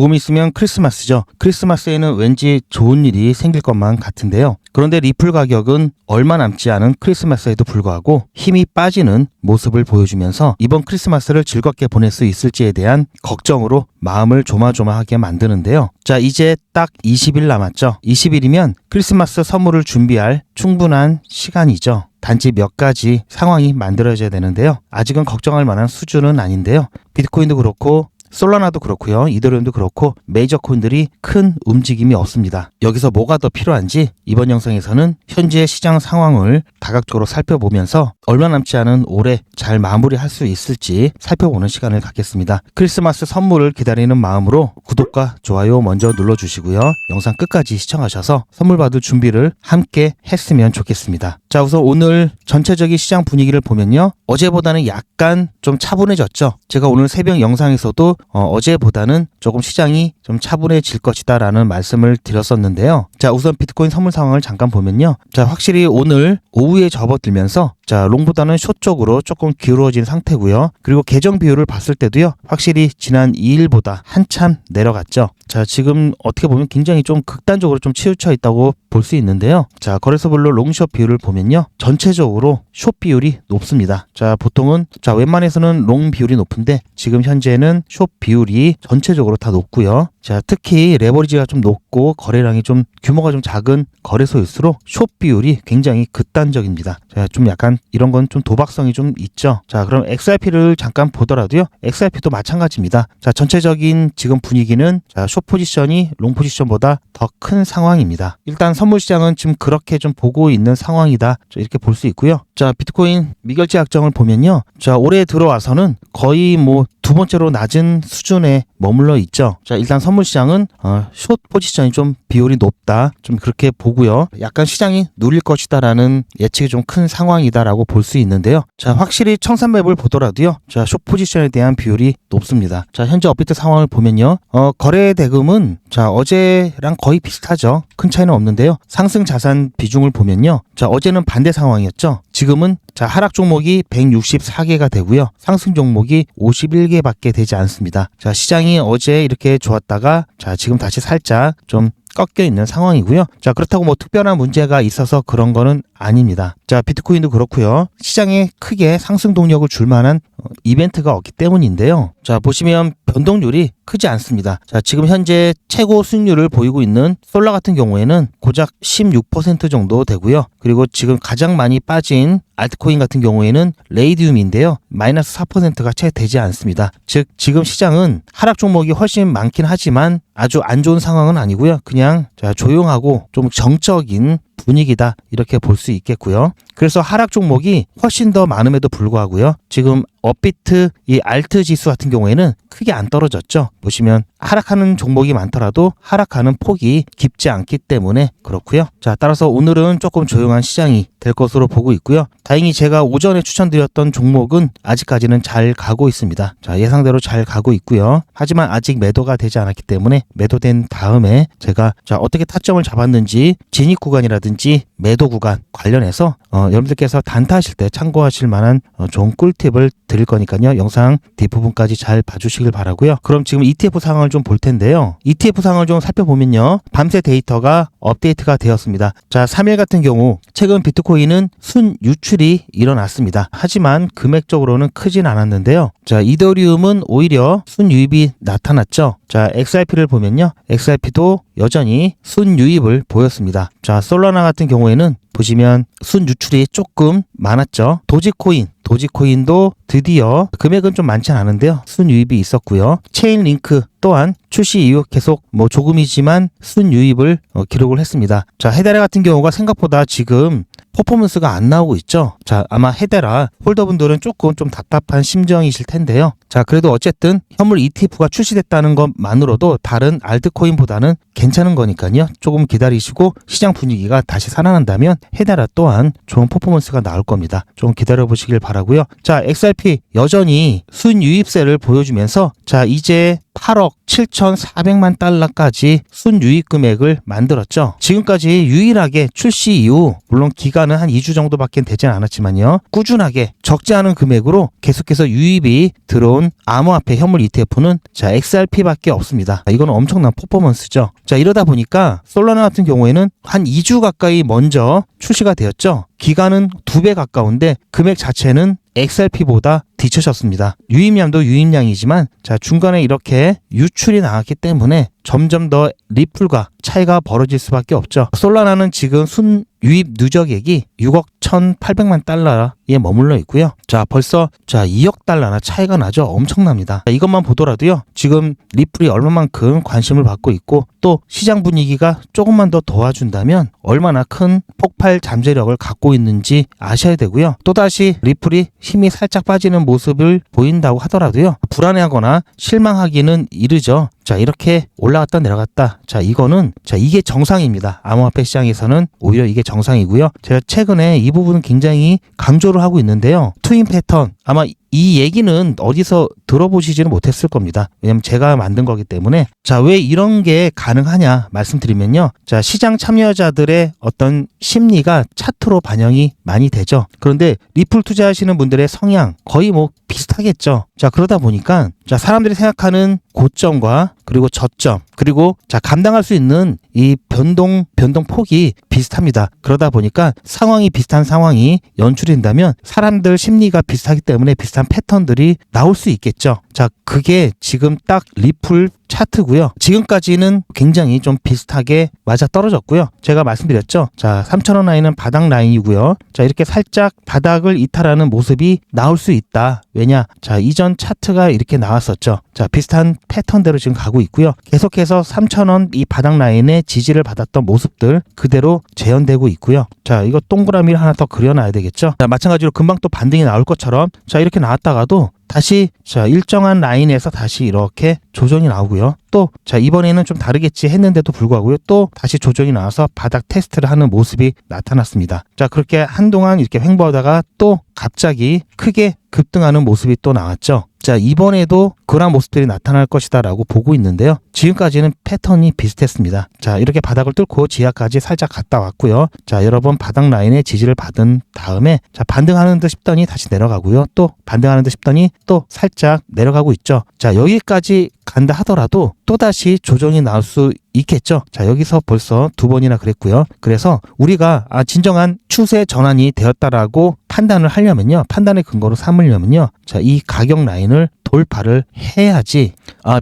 조금 있으면 크리스마스죠. 크리스마스에는 왠지 좋은 일이 생길 것만 같은데요. 그런데 리플 가격은 얼마 남지 않은 크리스마스에도 불구하고 힘이 빠지는 모습을 보여주면서 이번 크리스마스를 즐겁게 보낼 수 있을지에 대한 걱정으로 마음을 조마조마하게 만드는데요. 자, 이제 딱 20일 남았죠. 20일이면 크리스마스 선물을 준비할 충분한 시간이죠. 단지 몇 가지 상황이 만들어져야 되는데요. 아직은 걱정할 만한 수준은 아닌데요. 비트코인도 그렇고 솔라나도 그렇고요. 이더리움도 그렇고 메이저 코인들이 큰 움직임이 없습니다. 여기서 뭐가 더 필요한지 이번 영상에서는 현재 시장 상황을 다각적으로 살펴보면서 얼마 남지 않은 올해 잘 마무리할 수 있을지 살펴보는 시간을 갖겠습니다. 크리스마스 선물을 기다리는 마음으로 구독과 좋아요 먼저 눌러주시고요. 영상 끝까지 시청하셔서 선물 받을 준비를 함께 했으면 좋겠습니다. 자, 우선 오늘 전체적인 시장 분위기를 보면요. 어제보다는 약간 좀 차분해졌죠. 제가 오늘 새벽 영상에서도 어제보다는 조금 시장이 좀 차분해질 것이다 라는 말씀을 드렸었는데요. 자, 우선 비트코인 선물 상황을 잠깐 보면요. 자, 확실히 오늘 오후에 접어들면서 자, 롱보다는 숏 쪽으로 조금 기울어진 상태고요. 그리고 계정 비율을 봤을 때도요. 확실히 지난 2일보다 한참 내려갔죠. 자, 지금 어떻게 보면 굉장히 좀 극단적으로 좀 치우쳐 있다고 볼 수 있는데요. 자, 거래소별로 롱숏 비율을 보면요. 전체적으로 숏 비율이 높습니다. 자, 보통은 자, 웬만해서는 롱 비율이 높은데 지금 현재는 숏 비율이 전체적으로 다 높고요. 자, 특히 레버리지가 좀 높고 거래량이 좀 규모가 좀 작은 거래소일수록 숏 비율이 굉장히 극단적입니다. 자, 좀 약간 이런 건 좀 도박성이 좀 있죠. 자, 그럼 XRP를 잠깐 보더라도요. XRP도 마찬가지입니다. 자, 전체적인 지금 분위기는 자, 숏 포지션이 롱 포지션보다 더 큰 상황입니다. 일단 선물 시장은 지금 그렇게 좀 보고 있는 상황이다. 이렇게 볼 수 있고요. 자, 비트코인 미결제 약정을 보면요. 자, 올해 들어와서는 거의 뭐 두 번째로 낮은 수준에 머물러 있죠. 자, 일단 선물 시장은 숏 포지션이 좀 비율이 높다. 좀 그렇게 보고요. 약간 시장이 누릴 것이다라는 예측이 좀 큰 상황이다라고 볼 수 있는데요. 자, 확실히 1300을 보더라도요. 자, 숏 포지션에 대한 비율이 높습니다. 자, 현재 업비트 상황을 보면요. 거래 대금은 자, 어제랑 거의 비슷하죠. 큰 차이는 없는데요. 상승 자산 비중을 보면요. 자, 어제는 반대 상황이었죠. 지금은 자, 하락 종목이 164개가 되고요. 상승 종목이 51개밖에 되지 않습니다. 자, 시장이 어제 이렇게 좋았다가 자, 지금 다시 살짝 좀 꺾여 있는 상황이고요. 자, 그렇다고 뭐 특별한 문제가 있어서 그런 거는 아닙니다. 자, 비트코인도 그렇고요. 시장에 크게 상승 동력을 줄 만한 이벤트가 없기 때문인데요. 자, 보시면 변동률이 크지 않습니다. 자, 지금 현재 최고 수익률을 보이고 있는 솔라 같은 경우에는 고작 16% 정도 되고요. 그리고 지금 가장 많이 빠진 알트코인 같은 경우에는 레이디움인데요. 마이너스 4%가 채 되지 않습니다. 즉, 지금 시장은 하락 종목이 훨씬 많긴 하지만 아주 안 좋은 상황은 아니고요. 그냥 자, 조용하고 좀 정적인 분위기다 이렇게 볼 수 있겠고요. 그래서 하락 종목이 훨씬 더 많음에도 불구하고요. 지금 업비트 이 알트 지수 같은 경우에는 크게 안 떨어졌죠. 보시면 하락하는 종목이 많더라도 하락하는 폭이 깊지 않기 때문에 그렇고요. 자, 따라서 오늘은 조금 조용한 시장이 될 것으로 보고 있고요. 다행히 제가 오전에 추천드렸던 종목은 아직까지는 잘 가고 있습니다. 자, 예상대로 잘 가고 있고요. 하지만 아직 매도가 되지 않았기 때문에 매도된 다음에 제가 자, 어떻게 타점을 잡았는지 진입 구간이라든지 매도 구간 관련해서 여러분들께서 단타하실 때 참고하실 만한 좋은 꿀팁을 드릴 거니까요. 영상 뒷부분까지 잘 봐주시길 바라고요. 그럼 지금 ETF 상황을 좀 볼 텐데요. ETF 상황을 좀 살펴보면요. 밤새 데이터가 업데이트가 되었습니다. 자, 3일 같은 경우 최근 비트코인은 순 유출이 일어났습니다. 하지만 금액적으로는 크진 않았는데요. 자, 이더리움은 오히려 순 유입이 나타났죠. 자, XRP를 보면요. XRP도 여전히 순 유입을 보였습니다. 자, 솔라나 같은 경우에는 보시면 순 유출이 조금 많았죠. 도지코인도 드디어 금액은 좀 많지 않은데요. 순 유입이 있었고요. 체인링크 또한 출시 이후 계속 뭐 조금이지만 순 유입을 기록을 했습니다. 자, 헤데라 같은 경우가 생각보다 지금 퍼포먼스가 안 나오고 있죠. 자, 아마 헤데라 홀더분들은 조금 좀 답답한 심정이실 텐데요. 자, 그래도 어쨌든 현물 ETF가 출시됐다는 것만으로도 다른 알트코인보다는 괜찮은 거니까요. 조금 기다리시고 시장 분위기가 다시 살아난다면 헤데라 또한 좋은 퍼포먼스가 나올 겁니다. 좀 기다려 보시길 바라고요. 자, XRP 여전히 순유입세를 보여주면서 자, 이제 8억 7,400만 달러까지 순유입 금액을 만들었죠. 지금까지 유일하게 출시 이후 물론 기간은 한 2주 정도밖에 되진 않았지만요. 꾸준하게 적지 않은 금액으로 계속해서 유입이 들어온 암호화폐 현물 ETF는 자 XRP밖에 없습니다. 이거는 엄청난 퍼포먼스죠. 자 이러다 보니까 솔라나 같은 경우에는 한 2주 가까이 먼저 출시가 되었죠. 기간은 2배 가까운데 금액 자체는 XRP보다 뒤처졌습니다. 유입량도 유입량이지만 자 중간에 이렇게 유출이 나왔기 때문에 점점 더 리플과 차이가 벌어질 수밖에 없죠. 솔라나는 지금 순 유입 누적액이 6억 1,800만 달러에 머물러 있고요. 자 벌써 2억 달러나 차이가 나죠. 엄청납니다. 자, 이것만 보더라도요. 지금 리플이 얼마만큼 관심을 받고 있고 또 시장 분위기가 조금만 더 도와준다면 얼마나 큰 폭발 잠재력을 갖고 있는지 아셔야 되고요. 또다시 리플이 힘이 살짝 빠지는 모습을 보인다고 하더라도요. 불안해하거나 실망하기는 이르죠. 자 이렇게 올라갔다 내려갔다. 자 이거는 이게 정상입니다. 암호화폐 시장에서는 오히려 이게 정상이고요. 제가 최근에 이 부분은 굉장히 강조를 하고 있는데요. 트윈 패턴 아마 이 얘기는 어디서 들어보시지는 못했을 겁니다. 왜냐면 제가 만든 거기 때문에. 자, 왜 이런 게 가능하냐 말씀드리면요. 자, 시장 참여자들의 어떤 심리가 차트로 반영이 많이 되죠. 그런데 리플 투자하시는 분들의 성향 거의 뭐 비슷하겠죠. 자, 그러다 보니까 자, 사람들이 생각하는 고점과 그리고 저점 그리고 자, 감당할 수 있는 이 변동 폭이 비슷합니다. 그러다 보니까 상황이 비슷한 상황이 연출된다면 사람들 심리가 비슷하기 때문에 비슷한 패턴들이 나올 수 있겠죠. 자, 그게 지금 딱 리플 차트고요. 지금까지는 굉장히 좀 비슷하게 맞아 떨어졌고요. 제가 말씀드렸죠. 자, 3,000원 라인은 바닥 라인이고요. 자, 이렇게 살짝 바닥을 이탈하는 모습이 나올 수 있다. 왜냐? 자, 이전 차트가 이렇게 나왔었죠. 자, 비슷한 패턴대로 지금 가고 있고요. 계속해서 3,000원 이 바닥 라인에 지지를 받았던 모습들 그대로 재현되고 있고요. 자, 이거 동그라미를 하나 더 그려놔야 되겠죠. 자, 마찬가지로 금방 또 반등이 나올 것처럼 자, 이렇게 나왔다가도 다시 자 일정한 라인에서 다시 이렇게 조정이 나오고요. 또 자 이번에는 좀 다르겠지 했는데도 불구하고요. 또 다시 조정이 나와서 바닥 테스트를 하는 모습이 나타났습니다. 자 그렇게 한동안 이렇게 횡보하다가 또 갑자기 크게 급등하는 모습이 또 나왔죠. 자 이번에도 그런 모습들이 나타날 것이다 라고 보고 있는데요. 지금까지는 패턴이 비슷했습니다. 자 이렇게 바닥을 뚫고 지하까지 살짝 갔다 왔고요. 자 여러 번 바닥 라인에 지지를 받은 다음에 자 반등하는 듯 싶더니 다시 내려가고요. 또 반등하는 듯 싶더니 또 살짝 내려가고 있죠. 자 여기까지 간다 하더라도 또다시 조정이 나올 수 있겠죠. 자 여기서 벌써 2번이나 그랬고요. 그래서 우리가 진정한 추세 전환이 되었다라고 판단을 하려면요. 판단의 근거로 삼으려면요. 자 이 가격 라인을 돌파를 해야지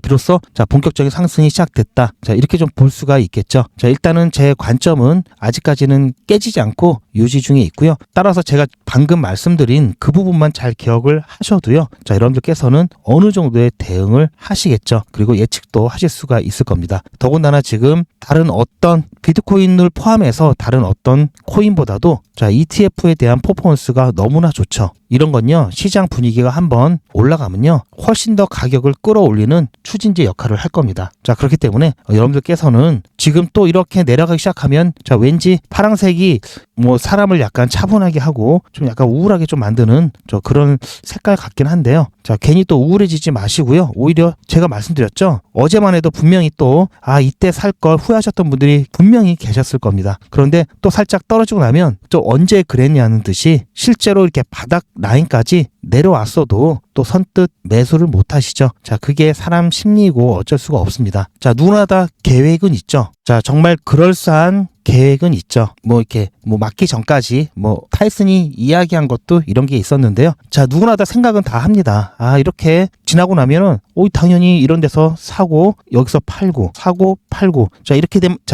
비로소 자 본격적인 상승이 시작됐다. 자 이렇게 좀 볼 수가 있겠죠. 자 일단은 제 관점은 아직까지는 깨지지 않고 유지 중에 있고요. 따라서 제가 방금 말씀드린 그 부분만 잘 기억을 하셔도요. 자 여러분들께서는 어느 정도의 대응을 하시겠죠. 그리고 예측도 하실 수가 있을 겁니다. 더군다나 지금 다른 어떤 비트코인을 포함해서 다른 어떤 코인보다도 자 ETF에 대한 퍼포먼스가 너무나 좋죠. 이런 건요. 시장 분위기가 한번 올라가면요. 훨씬 더 가격을 끌어올리는 추진제 역할을 할 겁니다. 자 그렇기 때문에 여러분들께서는 지금 또 이렇게 내려가기 시작하면 자 왠지 파란색이 뭐 사람을 약간 차분하게 하고 좀 약간 우울하게 좀 만드는 저 그런 색깔 같긴 한데요. 자 괜히 또 우울해지지 마시고요. 오히려 제가 말씀드렸죠. 어제만 해도 분명히 또 이때 살 걸 후회하셨던 분들이 분명히 계셨을 겁니다. 그런데 또 살짝 떨어지고 나면 또 언제 그랬냐는 듯이 실제로 이렇게 바닥 라인까지 내려왔어도 또 선뜻 매수를 못 하시죠. 자, 그게 사람 심리고 어쩔 수가 없습니다. 자, 누구나 다 계획은 있죠. 자, 정말 그럴싸한 계획은 있죠. 이렇게 맞기 전까지 타이슨이 이야기한 것도 이런 게 있었는데요. 자, 누구나 다 생각은 다 합니다. 이렇게 지나고 나면은 당연히 이런 데서 사고 여기서 팔고 사고 팔고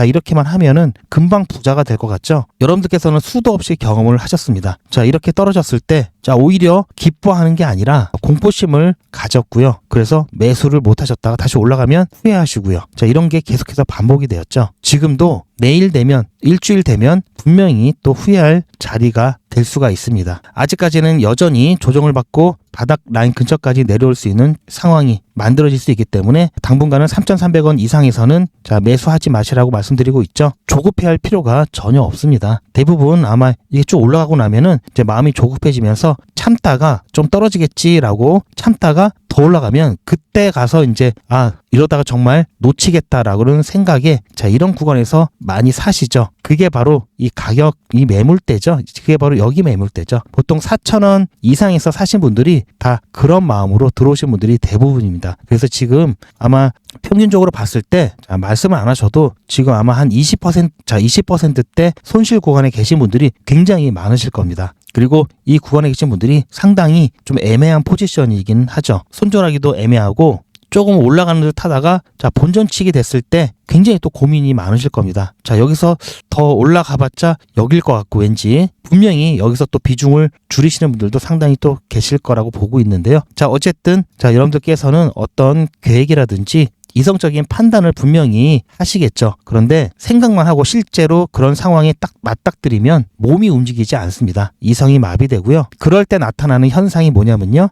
이렇게만 하면은 금방 부자가 될 것 같죠. 여러분들께서는 수도 없이 경험을 하셨습니다. 자, 이렇게 떨어졌을 때 오히려 기뻐하는 게 아니라 공포심을 가졌고요. 그래서 매수를 못 하셨다가 다시 올라가면 후회하시고요. 자, 이런 게 계속해서 반복이 되었죠. 지금도 내일 되면 일주일 되면 분명히 또 후회할 자리가 될 수가 있습니다. 아직까지는 여전히 조정을 받고 바닥 라인 근처까지 내려올 수 있는 상황이 만들어질 수 있기 때문에 당분간은 3,300원 이상에서는 매수하지 마시라고 말씀드리고 있죠. 조급해할 필요가 전혀 없습니다. 대부분 아마 이게 쭉 올라가고 나면은 이제 마음이 조급해지면서 참다가 좀 떨어지겠지라고 참다가 더 올라가면 그때 가서 이제 이러다가 정말 놓치겠다라고는 생각에 이런 구간에서 많이 사시죠. 그게 바로 이 가격이 매물대죠. 그게 바로 여기 매물대죠. 보통 4,000원 이상에서 사신 분들이 다 그런 마음으로 들어오신 분들이 대부분입니다. 그래서 지금 아마 평균적으로 봤을 때 말씀을 안 하셔도 지금 아마 한 20%대 손실 구간에 계신 분들이 굉장히 많으실 겁니다. 그리고 이 구간에 계신 분들이 상당히 좀 애매한 포지션이긴 하죠. 손절하기도 애매하고 조금 올라가는 듯 하다가 본전치기 됐을 때 굉장히 또 고민이 많으실 겁니다. 여기서 더 올라가봤자 여길 것 같고 왠지 분명히 여기서 또 비중을 줄이시는 분들도 상당히 또 계실 거라고 보고 있는데요. 어쨌든 여러분들께서는 어떤 계획이라든지 이성적인 판단을 분명히 하시겠죠. 그런데 생각만 하고 실제로 그런 상황에 딱 맞닥뜨리면 몸이 움직이지 않습니다. 이성이 마비되고요. 그럴 때 나타나는 현상이 뭐냐면요.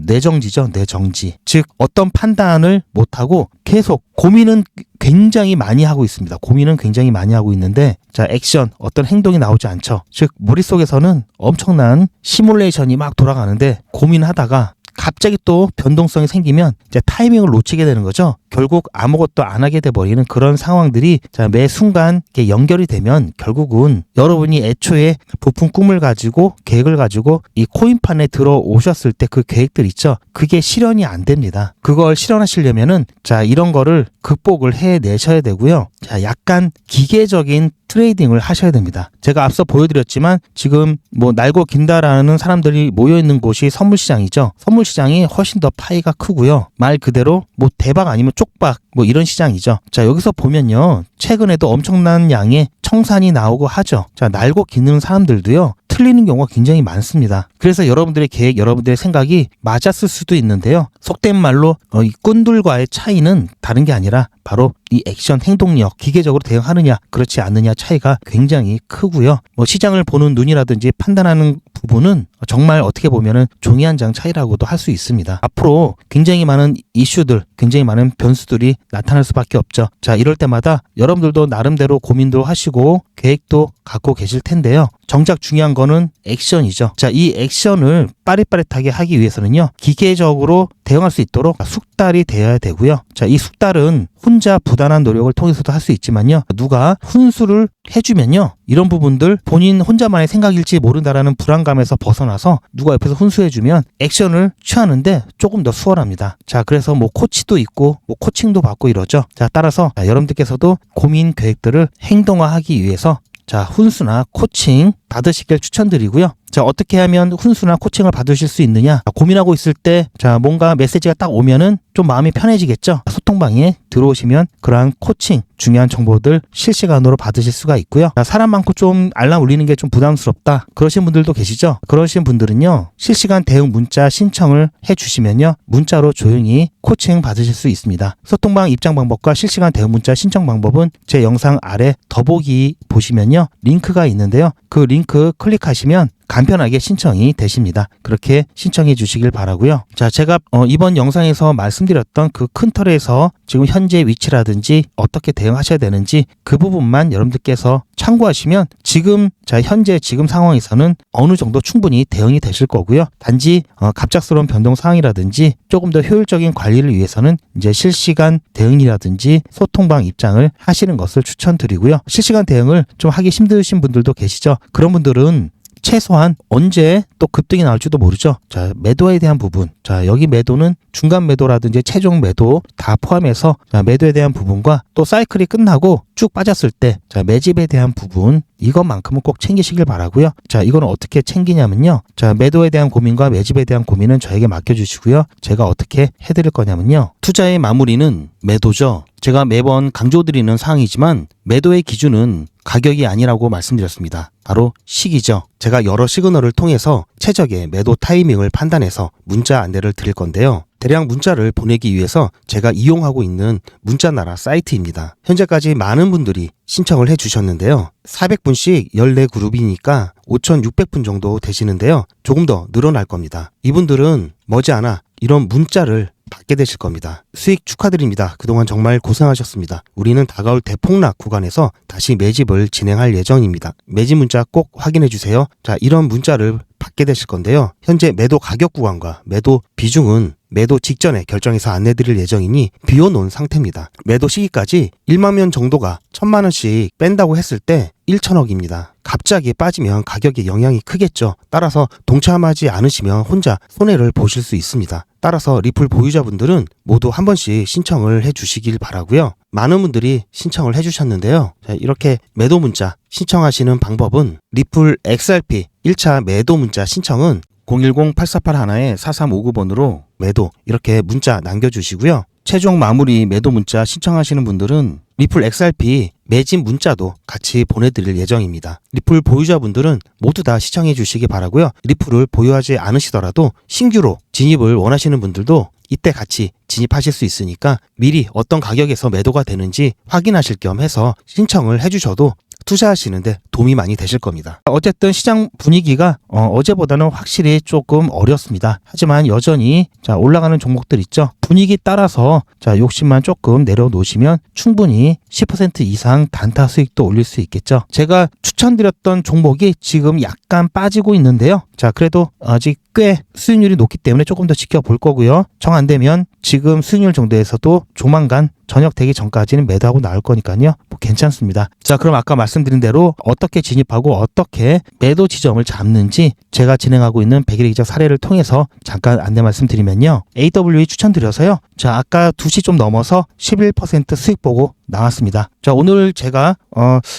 뇌정지죠. 뇌정지. 즉 어떤 판단을 못하고 계속 고민은 굉장히 많이 하고 있습니다. 고민은 굉장히 많이 하고 있는데 액션, 어떤 행동이 나오지 않죠. 즉 머릿속에서는 엄청난 시뮬레이션이 막 돌아가는데 고민하다가 갑자기 또 변동성이 생기면 이제 타이밍을 놓치게 되는 거죠. 결국 아무것도 안 하게 돼버리는 그런 상황들이 매 순간 연결이 되면 결국은 여러분이 애초에 부푼 꿈을 가지고 계획을 가지고 이 코인판에 들어오셨을 때 그 계획들 있죠. 그게 실현이 안 됩니다. 그걸 실현하시려면은 이런 거를 극복을 해내셔야 되고요. 약간 기계적인 트레이딩을 하셔야 됩니다. 제가 앞서 보여드렸지만 지금 날고 긴다라는 사람들이 모여있는 곳이 선물시장이죠. 선물시장이 훨씬 더 파이가 크고요. 말 그대로 대박 아니면 쪽박 이런 시장이죠. 여기서 보면요. 최근에도 엄청난 양의 청산이 나오고 하죠. 날고 기는 사람들도요. 틀리는 경우가 굉장히 많습니다. 그래서 여러분들의 계획, 여러분들의 생각이 맞았을 수도 있는데요. 속된 말로 이 꾼들과의 차이는 다른 게 아니라 바로 이 액션 행동력, 기계적으로 대응하느냐 그렇지 않느냐 차이가 굉장히 크고요. 시장을 보는 눈이라든지 판단하는 부분은 정말 어떻게 보면은 종이 한 장 차이라고도 할 수 있습니다. 앞으로 굉장히 많은 이슈들, 굉장히 많은 변수들이 나타날 수밖에 없죠. 이럴 때마다 여러분들도 나름대로 고민도 하시고 계획도 갖고 계실 텐데요. 정작 중요한 거는 액션이죠. 이 액션을 빠릿빠릿하게 하기 위해서는요. 기계적으로 대응할 수 있도록 숙달이 되어야 되고요. 이 숙달은 혼자 부단한 노력을 통해서도 할 수 있지만요. 누가 훈수를 해주면요. 이런 부분들 본인 혼자만의 생각일지 모른다라는 불안감에서 벗어나서 누가 옆에서 훈수해주면 액션을 취하는데 조금 더 수월합니다. 그래서 코치도 있고 코칭도 받고 이러죠. 따라서 여러분들께서도 고민 계획들을 행동화하기 위해서 훈수나 코칭 받으시길 추천드리고요. 어떻게 하면 훈수나 코칭을 받으실 수 있느냐? 고민하고 있을 때 뭔가 메시지가 딱 오면은 좀 마음이 편해지겠죠. 소통방에 들어오시면 그러한 코칭, 중요한 정보들 실시간으로 받으실 수가 있고요. 사람 많고 좀 알람 울리는 게 좀 부담스럽다. 그러신 분들도 계시죠. 그러신 분들은요. 실시간 대응 문자 신청을 해주시면요. 문자로 조용히 코칭 받으실 수 있습니다. 소통방 입장 방법과 실시간 대응 문자 신청 방법은 제 영상 아래 더보기 보시면요. 링크가 있는데요. 그 링크 클릭하시면 간편하게 신청이 되십니다. 그렇게 신청해 주시길 바라고요. 제가 이번 영상에서 말씀드렸던 그 큰 틀에서 지금 현재 위치라든지 어떻게 대응하셔야 되는지 그 부분만 여러분들께서 참고하시면 지금 현재 지금 상황에서는 어느 정도 충분히 대응이 되실 거고요. 단지 갑작스러운 변동 상황이라든지 조금 더 효율적인 관리를 위해서는 이제 실시간 대응이라든지 소통방 입장을 하시는 것을 추천드리고요. 실시간 대응을 좀 하기 힘드신 분들도 계시죠. 그런 분들은 최소한 언제 또 급등이 나올지도 모르죠. 매도에 대한 부분. 여기 매도는 중간 매도라든지 최종 매도 다 포함해서 매도에 대한 부분과 또 사이클이 끝나고 쭉 빠졌을 때 매집에 대한 부분 이것만큼은 꼭 챙기시길 바라고요. 이거는 어떻게 챙기냐면요. 매도에 대한 고민과 매집에 대한 고민은 저에게 맡겨주시고요. 제가 어떻게 해드릴 거냐면요. 투자의 마무리는 매도죠. 제가 매번 강조드리는 사항이지만 매도의 기준은 가격이 아니라고 말씀드렸습니다. 바로 시기죠. 제가 여러 시그널을 통해서 최적의 매도 타이밍을 판단해서 문자 안내를 드릴 건데요. 대량 문자를 보내기 위해서 제가 이용하고 있는 문자나라 사이트입니다. 현재까지 많은 분들이 신청을 해주셨는데요. 400분씩 14그룹이니까 5,600분 정도 되시는데요. 조금 더 늘어날 겁니다. 이분들은 머지않아 이런 문자를 받게 되실 겁니다. 수익 축하드립니다. 그동안 정말 고생하셨습니다. 우리는 다가올 대폭락 구간에서 다시 매집을 진행할 예정입니다. 매집 문자 꼭 확인해 주세요. 자, 이런 문자를 받게 되실 건데요. 현재 매도 가격 구간과 매도 비중은 매도 직전에 결정해서 안내드릴 예정이니 비워놓은 상태입니다. 매도 시기까지 1만 명 정도가 1,000만 원씩 뺀다고 했을 때 1천억입니다. 갑자기 빠지면 가격에 영향이 크겠죠. 따라서 동참하지 않으시면 혼자 손해를 보실 수 있습니다. 따라서 리플 보유자분들은 모두 한 번씩 신청을 해주시길 바라고요. 많은 분들이 신청을 해주셨는데요. 자, 이렇게 매도 문자 신청하시는 방법은 리플 XRP 1차 매도 문자 신청은 010-8481-4359번으로 매도 이렇게 문자 남겨주시고요. 최종 마무리 매도 문자 신청하시는 분들은 리플 XRP 매집 문자도 같이 보내드릴 예정입니다. 리플 보유자분들은 모두 다 시청해 주시기 바라고요. 리플을 보유하지 않으시더라도 신규로 진입을 원하시는 분들도 이때 같이 진입하실 수 있으니까 미리 어떤 가격에서 매도가 되는지 확인하실 겸 해서 신청을 해주셔도 투자하시는데 도움이 많이 되실 겁니다. 어쨌든 시장 분위기가 어제보다는 확실히 조금 어렵습니다. 하지만 여전히 자 올라가는 종목들 있죠. 분위기 따라서 자 욕심만 조금 내려놓으시면 충분히 10% 이상 단타 수익도 올릴 수 있겠죠. 제가 추천드렸던 종목이 지금 약간 빠지고 있는데요. 자 그래도 아직 꽤 수익률이 높기 때문에 조금 더 지켜볼 거고요. 정 안 되면 지금 수익률 정도에서도 조만간 저녁 되기 전까지는 매도하고 나올 거니까요. 뭐 괜찮습니다. 자 그럼 아까 말씀드린 대로 어떻게 진입하고 어떻게 매도 지점을 잡는지 제가 진행하고 있는 100일의 기적 사례를 통해서 잠깐 안내 말씀드리면요. AWE 추천드려서요. 자 아까 2시 좀 넘어서 11% 수익 보고 나왔습니다. 자 오늘 제가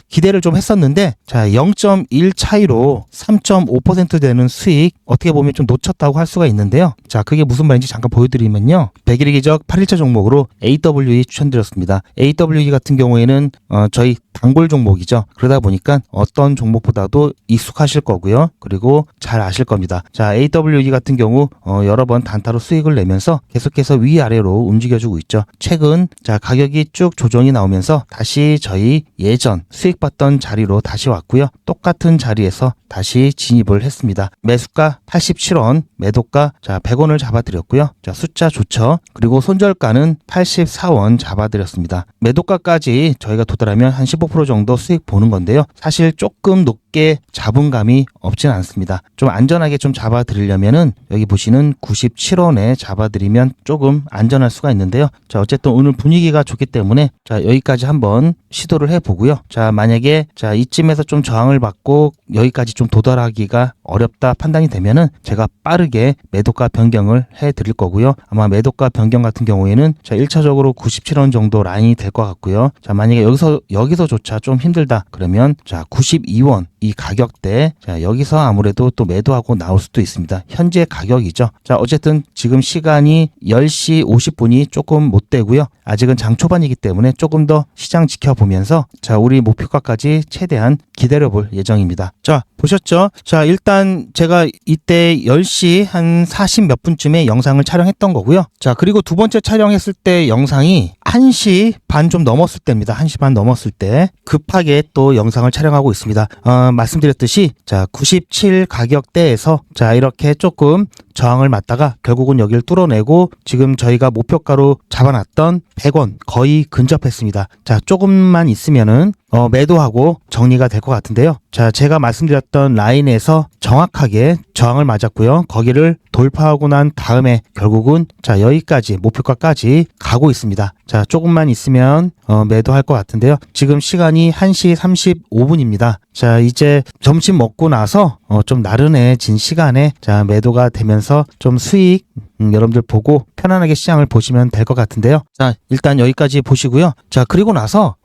기대를 좀 했었는데 자 0.1 차이로 3.5% 되는 수익 어떻게 보면 좀 놓쳤다고 할 수가 있는데요. 자 그게 무슨 말인지 잠깐 보여드리면요. 100일의 기적 8일차 종목으로 AWE 추천드렸습니다. AWE 같은 경우에는 저희 단골 종목이죠. 그러다 보니까 어떤 종목보다도 익숙하실 거고요. 그리고 잘 아실 겁니다. 자 AWE 같은 경우 여러 번 단타로 수익을 내면서 계속해서 위아래로 움직여주고 있죠. 최근 자 가격이 쭉 조정이 나오면서 다시 저희 예전 수익 봤던 자리로 다시 왔고요. 똑같은 자리에서 다시 진입을 했습니다. 매수가 87원, 매도가 자 100원을 잡아드렸고요. 자 숫자 좋죠. 그리고 손절가는 84원 잡아드렸습니다. 매도가까지 저희가 도달하면 한 15% 정도 수익 보는 건데요. 사실 조금 높게 잡은 감이 없진 않습니다. 좀 안전하게 좀 잡아드리려면은 여기 보시는 97원에 잡아드리면 조금 안전할 수가 있는데요. 자 어쨌든 오늘 분위기가 좋기 때문에 자 여기까지 한번 시도를 해보고요. 자 만약에 자 이쯤에서 좀 저항을 받고 여기까지 좀 도달하기가 어렵다 판단이 되면은 제가 빠르게 매도가 변경을 해드릴 거고요. 아마 매도가 변경 같은 경우에는 자 1차적으로 97원 정도 라인이 될 것 같고요. 자 만약에 여기서조차 좀 힘들다 그러면 자 92원 이 가격대 자 여기서 아무래도 또 매도하고 나올 수도 있습니다. 현재 가격이죠. 자 어쨌든 지금 시간이 10시 50분이 조금 못 되고요. 아직은 장 초반이기 때문에 조금 더 시장 지켜보면서 자 우리 목표가까지 최대한 기다려볼 예정입니다. 자 보셨죠? 자 일단 제가 이때 10시 한 40 몇 분쯤에 영상을 촬영했던 거고요. 자 그리고 두 번째 촬영했을 때 영상이 1시 반 좀 넘었을 때입니다. 1시 반 넘었을 때 급하게 또 영상을 촬영하고 있습니다. 말씀드렸듯이 자 97 가격대에서 자 이렇게 조금 저항을 맞다가 결국은 여기를 뚫어내고 지금 저희가 목표가로 잡아놨던 100원 거의 근접했습니다. 자 조금만 있으면은 매도하고 정리가 될 것 같은데요. 자 제가 말씀드렸던 라인에서 정확하게 저항을 맞았고요. 거기를 돌파하고 난 다음에 결국은 자 여기까지 목표가까지 가고 있습니다. 자 조금만 있으면 매도할 것 같은데요. 지금 시간이 1시 35분입니다. 자 이제 점심 먹고 나서 좀 나른해진 시간에 자 매도가 되면서 좀 수익 여러분들 보고 편안하게 시장을 보시면 될 것 같은데요. 자 일단 여기까지 보시고요. 자 그리고 나서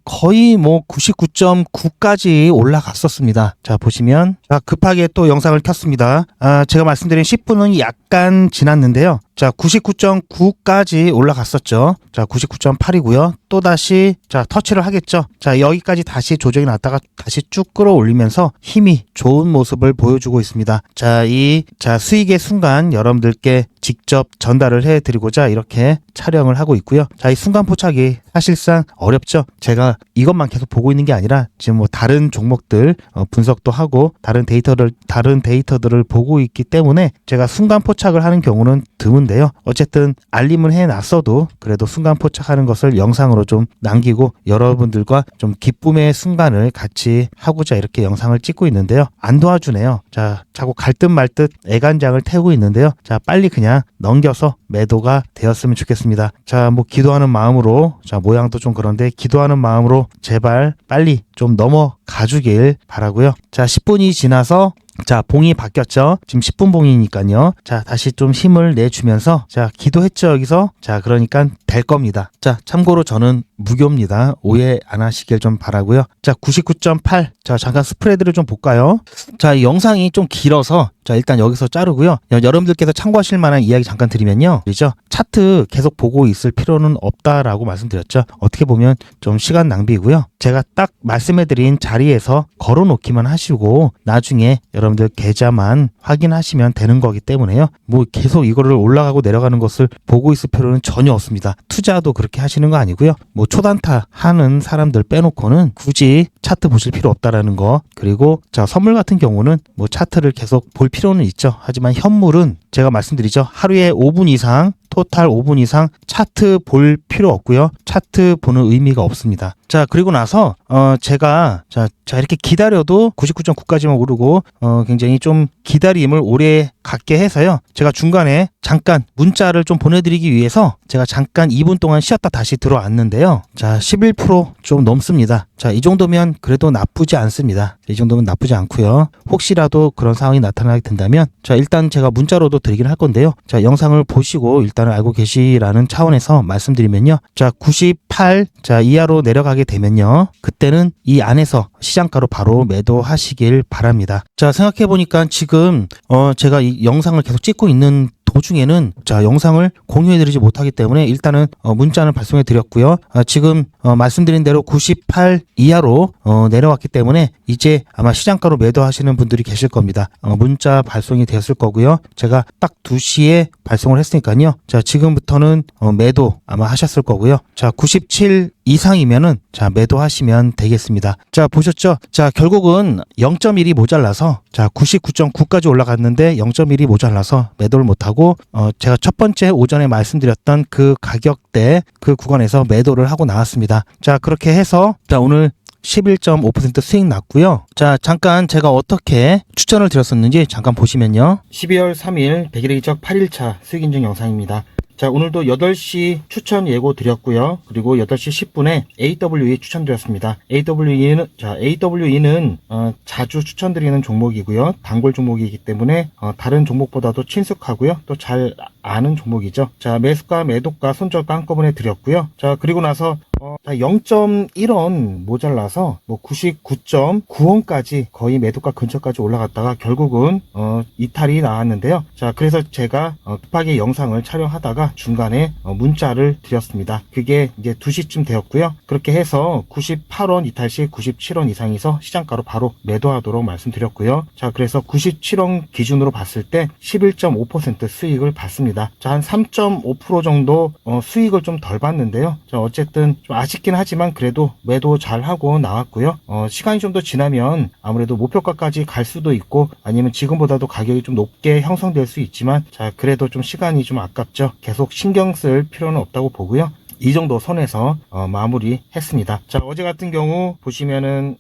거의 뭐 99.9까지 올라갔었습니다. 자 보시면 자 급하게 또 영상을 켰습니다. 제가 말씀드린 10분은 약간 지났는데요. 자, 99.9까지 올라갔었죠. 자, 99.8이고요. 또다시 자, 터치를 하겠죠. 자, 여기까지 다시 조정이 났다가 다시 쭉 끌어올리면서 힘이 좋은 모습을 보여주고 있습니다. 자, 수익의 순간 여러분들께 직접 전달을 해드리고자 이렇게 촬영을 하고 있고요. 자, 이 순간 포착이 사실상 어렵죠. 제가 이것만 계속 보고 있는 게 아니라 지금 뭐 다른 종목들 분석도 하고 다른 데이터들을 보고 있기 때문에 제가 순간 포착을 하는 경우는 드문데요. 어쨌든 알림은 해놨어도 그래도 순간 포착하는 것을 영상으로 좀 남기고 여러분들과 좀 기쁨의 순간을 같이 하고자 이렇게 영상을 찍고 있는데요. 안 도와주네요. 자, 자꾸 갈 듯 말 듯 애간장을 태우고 있는데요. 자, 빨리 그냥 넘겨서 매도가 되었으면 좋겠습니다. 자, 뭐 기도하는 마음으로, 자, 모양도 좀 그런데 기도하는 마음으로 제발 빨리 좀 넘어가 주길 바라고요. 자, 10분이 지나서 자, 봉이 바뀌었죠. 지금 10분 봉이니까요. 자, 다시 좀 힘을 내주면서 자, 기도했죠, 여기서. 자, 그러니까 될 겁니다. 자, 참고로 저는 무교입니다. 오해 안 하시길 좀 바라고요. 자, 99.8. 자, 잠깐 스프레드를 좀 볼까요? 자, 이 영상이 좀 길어서 자, 일단 여기서 자르고요. 여러분들께서 참고하실 만한 이야기 잠깐 드리면요. 그렇죠? 차트 계속 보고 있을 필요는 없다라고 말씀드렸죠. 어떻게 보면 좀 시간 낭비고요. 제가 딱 말씀해드린 자리에서 걸어놓기만 하시고 나중에 여러분들 계좌만 확인하시면 되는 거기 때문에요. 뭐 계속 이거를 올라가고 내려가는 것을 보고 있을 필요는 전혀 없습니다. 투자도 그렇게 하시는 거 아니고요. 뭐 초단타 하는 사람들 빼놓고는 굳이 차트 보실 필요 없다라는 거. 그리고 자, 선물 같은 경우는 뭐 차트를 계속 볼 필요는 있죠. 하지만 현물은 제가 말씀드리죠. 하루에 5분 이상 토탈 5분 이상 차트 볼 필요 없고요. 차트 보는 의미가 없습니다. 자, 그리고 나서 제가 자 이렇게 기다려도 99.9까지만 오르고 굉장히 좀 기다림을 오래 갖게 해서요. 제가 중간에 잠깐 문자를 좀 보내드리기 위해서 제가 잠깐 2분 동안 쉬었다 다시 들어왔는데요. 자, 11%좀 넘습니다. 자, 이 정도면 그래도 나쁘지 않습니다. 이 정도면 나쁘지 않고요. 혹시라도 그런 상황이 나타나게 된다면 자, 일단 제가 문자로도 드리긴 할 건데요. 자, 영상을 보시고 일단은 알고 계시라는 차원에서 말씀드리면요. 자, 98 자, 이하로 내려가게 되면요. 그때는 이 안에서 시장가로 바로 매도하시길 바랍니다. 자, 생각해 보니까 지금 제가 이 영상을 계속 찍고 있는 도중에는 자, 영상을 공유해드리지 못하기 때문에 일단은 문자는 발송해 드렸고요. 지금 말씀드린 대로 98 이하로 내려왔기 때문에 이제 아마 시장가로 매도하시는 분들이 계실 겁니다. 문자 발송이 되었을 거고요. 제가 딱 2시에 발송을 했으니까요. 자, 지금부터는 매도 아마 하셨을 거고요. 자, 97 이상이면은 자, 매도하시면 되겠습니다. 자, 보셨죠? 자, 결국은 0.1이 모자라서 자, 99.9까지 올라갔는데 0.1이 모자라서 매도를 못하고 제가 첫 번째 오전에 말씀드렸던 그 가격대 그 구간에서 매도를 하고 나왔습니다. 자, 그렇게 해서 자, 오늘 11.5% 수익 났고요. 자, 잠깐 제가 어떻게 추천을 드렸었는지 잠깐 보시면요. 12월 3일 100일 이적 8일차 수익 인증 영상입니다. 자, 오늘도 8시 추천 예고 드렸고요. 그리고 8시 10분에 AWE 추천드렸습니다. AWE는 자주 추천드리는 종목이고요. 단골 종목이기 때문에 다른 종목보다도 친숙하고요. 또 잘 아는 종목이죠. 자, 매수가, 매도가, 손절가 한꺼번에 드렸고요. 자, 그리고 나서 0.1원 모자라서 뭐 99.9원까지 거의 매도가 근처까지 올라갔다가 결국은 이탈이 나왔는데요. 자, 그래서 제가 급하게 영상을 촬영하다가 중간에 문자를 드렸습니다. 그게 이제 2시쯤 되었고요. 그렇게 해서 98원 이탈 시 97원 이상에서 시장가로 바로 매도하도록 말씀드렸고요. 자, 그래서 97원 기준으로 봤을 때 11.5% 수익을 봤습니다. 자, 한 3.5% 정도 수익을 좀 덜 봤는데요. 자, 어쨌든 좀 아쉽긴 하지만 그래도 매도 잘 하고 나왔고요. 시간이 좀 더 지나면 아무래도 목표가까지 갈 수도 있고 아니면 지금보다도 가격이 좀 높게 형성될 수 있지만 자, 그래도 좀 시간이 좀 아깝죠. 계속 신경 쓸 필요는 없다고 보고요. 이 정도 선에서 마무리했습니다. 자, 어제 같은 경우에는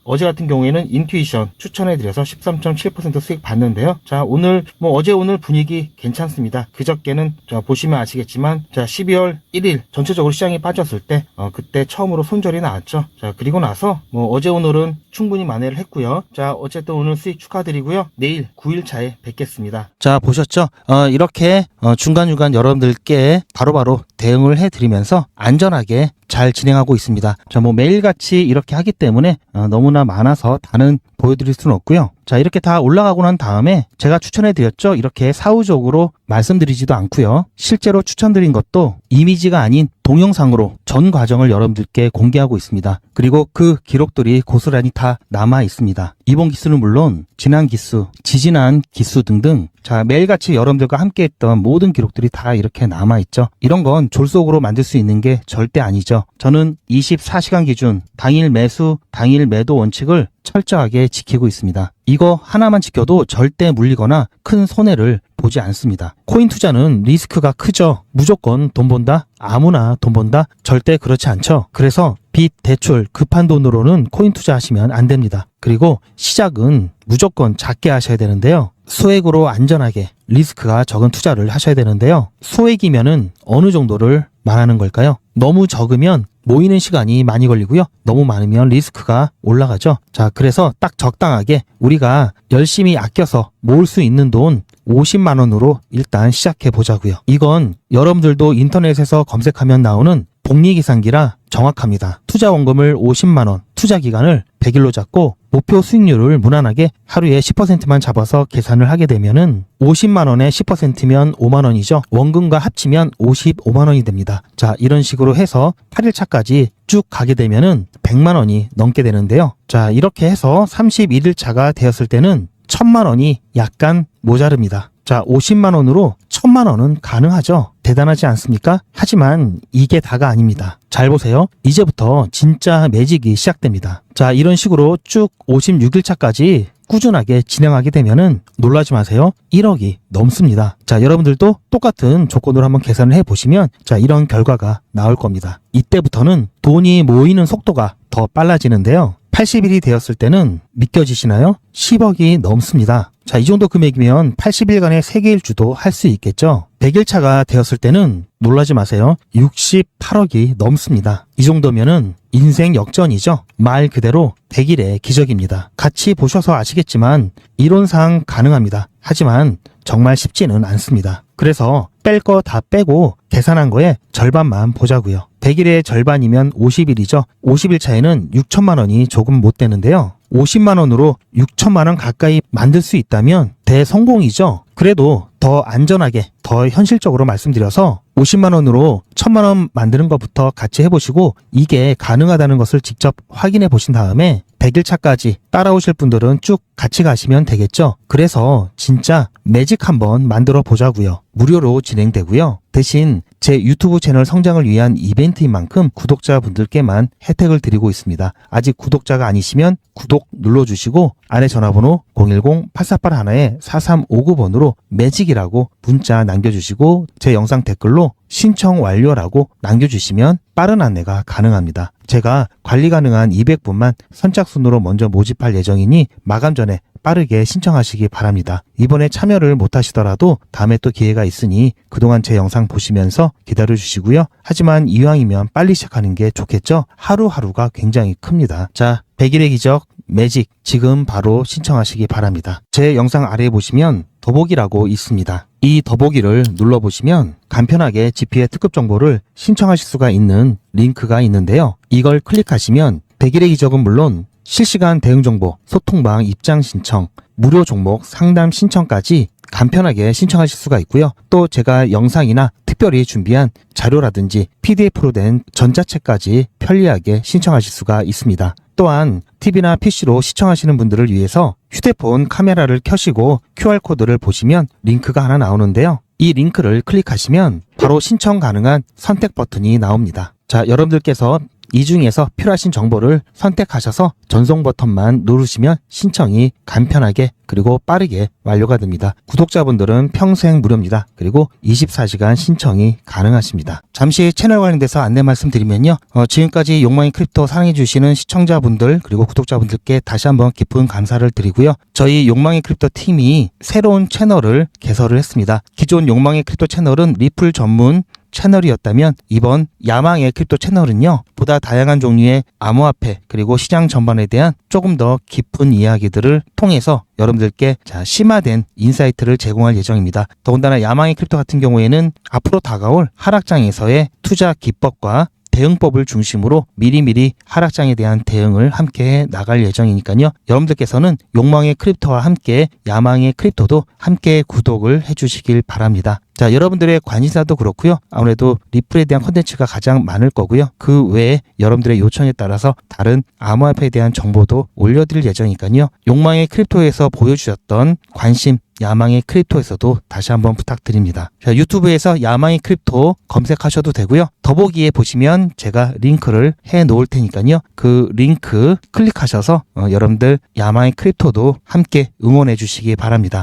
인투이션 추천해드려서 13.7% 수익 봤는데요. 자, 오늘 어제 오늘 분위기 괜찮습니다. 그저께는 자, 보시면 아시겠지만 자, 12월 1일 전체적으로 시장이 빠졌을 때 그때 처음으로 손절이 나왔죠. 자, 그리고 나서 어제 오늘은 충분히 만회를 했고요. 자, 어쨌든 오늘 수익 축하드리고요. 내일 9일차에 뵙겠습니다. 자, 보셨죠? 이렇게 중간중간 여러분들께 바로바로 대응을 해드리면서 안전하게 잘 진행하고 있습니다. 자, 매일같이 이렇게 하기 때문에 너무나 많아서 다른 보여드릴 수는 없고요. 자, 이렇게 다 올라가고 난 다음에 제가 추천해드렸죠. 이렇게 사후적으로 말씀드리지도 않고요. 실제로 추천드린 것도 이미지가 아닌 동영상으로 전 과정을 여러분들께 공개하고 있습니다. 그리고 그 기록들이 고스란히 다 남아 있습니다. 이번 기수는 물론 지난 기수, 지지난 기수 등등 자, 매일같이 여러분들과 함께 했던 모든 기록들이 다 이렇게 남아 있죠. 이런 건 졸속으로 만들 수 있는 게 절대 아니죠. 저는 24시간 기준 당일 매수, 당일 매도 원칙을 철저하게 지키고 있습니다. 이거 하나만 지켜도 절대 물리거나 큰 손해를 보지 않습니다. 코인 투자는 리스크가 크죠. 무조건 돈 번다? 아무나 돈 번다? 절대 그렇지 않죠. 그래서 빚, 대출, 급한 돈으로는 코인 투자하시면 안 됩니다. 그리고 시작은 무조건 작게 하셔야 되는데요. 소액으로 안전하게 리스크가 적은 투자를 하셔야 되는데요. 소액이면은 어느 정도를 말하는 걸까요? 너무 적으면 모이는 시간이 많이 걸리고요. 너무 많으면 리스크가 올라가죠. 자, 그래서 딱 적당하게 우리가 열심히 아껴서 모을 수 있는 돈 50만 원으로 일단 시작해 보자고요. 이건 여러분들도 인터넷에서 검색하면 나오는 복리계산기라 정확합니다. 투자 원금을 50만 원, 투자 기간을 100일로 잡고 목표 수익률을 무난하게 하루에 10%만 잡아서 계산을 하게 되면은 50만 원에 10%면 5만 원이죠. 원금과 합치면 55만 원이 됩니다. 자, 이런 식으로 해서 8일 차까지 쭉 가게 되면은 100만 원이 넘게 되는데요. 자, 이렇게 해서 31일 차가 되었을 때는 1000만 원이 약간 모자릅니다. 자, 50만 원으로 1000만 원은 가능하죠. 대단하지 않습니까? 하지만 이게 다가 아닙니다. 잘 보세요. 이제부터 진짜 매직이 시작됩니다. 자, 이런 식으로 쭉 56일 차까지 꾸준하게 진행하게 되면은 놀라지 마세요. 1억이 넘습니다. 자, 여러분들도 똑같은 조건으로 한번 계산을 해보시면 자, 이런 결과가 나올 겁니다. 이때부터는 돈이 모이는 속도가 더 빨라지는데요. 80일이 되었을 때는 믿겨지시나요? 10억이 넘습니다. 자, 이 정도 금액이면 80일간의 세계일주도 할 수 있겠죠? 100일 차가 되었을 때는 놀라지 마세요. 68억이 넘습니다. 이 정도면은 인생 역전이죠. 말 그대로 100일의 기적입니다. 같이 보셔서 아시겠지만 이론상 가능합니다. 하지만 정말 쉽지는 않습니다. 그래서 뺄 거 다 빼고 계산한 거에 절반만 보자고요. 100일의 절반이면 50일이죠. 50일 차에는 6천만 원이 조금 못 되는데요. 50만 원으로 6천만 원 가까이 만들 수 있다면 대성공이죠. 그래도 더 안전하게, 더 현실적으로 말씀드려서 50만 원으로 1000만 원 만드는 것부터 같이 해보시고 이게 가능하다는 것을 직접 확인해 보신 다음에 100일 차까지 따라오실 분들은 쭉 같이 가시면 되겠죠. 그래서 진짜 매직 한번 만들어 보자고요. 무료로 진행되고요. 대신 제 유튜브 채널 성장을 위한 이벤트인 만큼 구독자분들께만 혜택을 드리고 있습니다. 아직 구독자가 아니시면 구독 눌러주시고 안에 전화번호 010-8481-4359번으로 매직이라고 문자 남겨주시고 제 영상 댓글로 신청 완료라고 남겨주시면 빠른 안내가 가능합니다. 제가 관리 가능한 200분만 선착순으로 먼저 모집할 예정이니 마감 전에 빠르게 신청하시기 바랍니다. 이번에 참여를 못하시더라도 다음에 또 기회가 있으니 그동안 제 영상 보시면서 기다려주시고요. 하지만 이왕이면 빨리 시작하는 게 좋겠죠? 하루하루가 굉장히 큽니다. 자, 100일의 기적 매직 지금 바로 신청하시기 바랍니다. 제 영상 아래에 보시면 더보기라고 있습니다. 이 더보기를 눌러보시면 간편하게 GP의 특급 정보를 신청하실 수가 있는 링크가 있는데요. 이걸 클릭하시면 100일의 기적은 물론 실시간 대응 정보, 소통방 입장 신청, 무료 종목 상담 신청까지 간편하게 신청하실 수가 있고요. 또 제가 영상이나 특별히 준비한 자료라든지 PDF로 된 전자책까지 편리하게 신청하실 수가 있습니다. 또한 TV나 PC로 시청하시는 분들을 위해서 휴대폰 카메라를 켜시고 QR코드를 보시면 링크가 하나 나오는데요. 이 링크를 클릭하시면 바로 신청 가능한 선택 버튼이 나옵니다. 자, 여러분들께서 이 중에서 필요하신 정보를 선택하셔서 전송 버튼만 누르시면 신청이 간편하게 그리고 빠르게 완료가 됩니다. 구독자분들은 평생 무료입니다. 그리고 24시간 신청이 가능하십니다. 잠시 채널 관련돼서 안내 말씀드리면요. 지금까지 욕망의 크립토 사랑해주시는 시청자분들 그리고 구독자분들께 다시 한번 깊은 감사를 드리고요. 저희 욕망의 크립토 팀이 새로운 채널을 개설을 했습니다. 기존 욕망의 크립토 채널은 리플 전문 채널이었다면 이번 야망의 크립토 채널은요, 보다 다양한 종류의 암호화폐 그리고 시장 전반에 대한 조금 더 깊은 이야기들을 통해서 여러분들께 심화된 인사이트를 제공할 예정입니다. 더군다나 야망의 크립토 같은 경우에는 앞으로 다가올 하락장에서의 투자 기법과 대응법을 중심으로 미리미리 하락장에 대한 대응을 함께 나갈 예정이니까요. 여러분들께서는 욕망의 크립토와 함께 야망의 크립토도 함께 구독을 해주시길 바랍니다. 자, 여러분들의 관심사도 그렇고요. 아무래도 리플에 대한 컨텐츠가 가장 많을 거고요. 그 외에 여러분들의 요청에 따라서 다른 암호화폐에 대한 정보도 올려드릴 예정이니까요. 욕망의 크립토에서 보여주셨던 관심, 야망의 크립토에서도 다시 한번 부탁드립니다. 자, 유튜브에서 야망의 크립토 검색하셔도 되고요. 더보기에 보시면 제가 링크를 해 놓을 테니까요. 그 링크 클릭하셔서 여러분들 야망의 크립토도 함께 응원해 주시기 바랍니다.